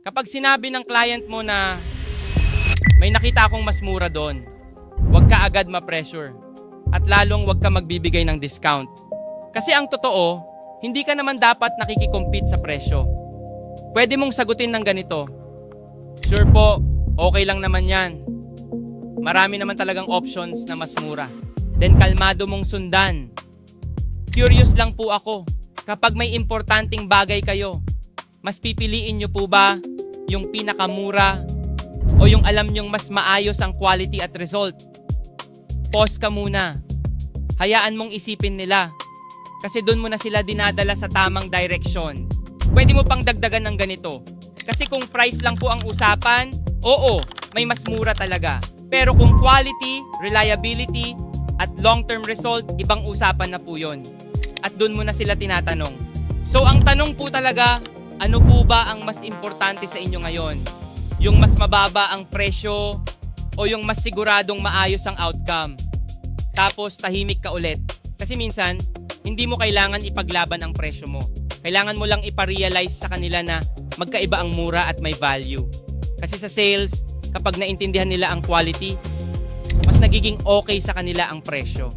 Kapag sinabi ng client mo na may nakita akong mas mura doon, huwag ka agad ma-pressure at lalong huwag ka magbibigay ng discount. Kasi ang totoo, hindi ka naman dapat nakikikompete sa presyo. Pwede mong sagutin ng ganito, "Sure po, okay lang naman yan. Marami naman talagang options na mas mura." Then kalmado mong sundan. "Curious lang po ako, kapag may importanteng bagay kayo, mas pipiliin nyo po ba yung pinakamura o yung alam nyong mas maayos ang quality at result?" Pause ka muna. Hayaan mong isipin nila. Kasi doon mo na sila dinadala sa tamang direction. Pwede mo pang dagdagan ng ganito. Kasi kung price lang po ang usapan, oo, may mas mura talaga. Pero kung quality, reliability, at long-term result, ibang usapan na po yun. At doon mo na sila tinatanong. So ang tanong po talaga, ano po ba ang mas importante sa inyo ngayon? Yung mas mababa ang presyo o yung mas siguradong maayos ang outcome? Tapos tahimik ka ulit. Kasi minsan, hindi mo kailangan ipaglaban ang presyo mo. Kailangan mo lang iparealize sa kanila na magkaiba ang mura at may value. Kasi sa sales, kapag naintindihan nila ang quality, mas nagiging okay sa kanila ang presyo.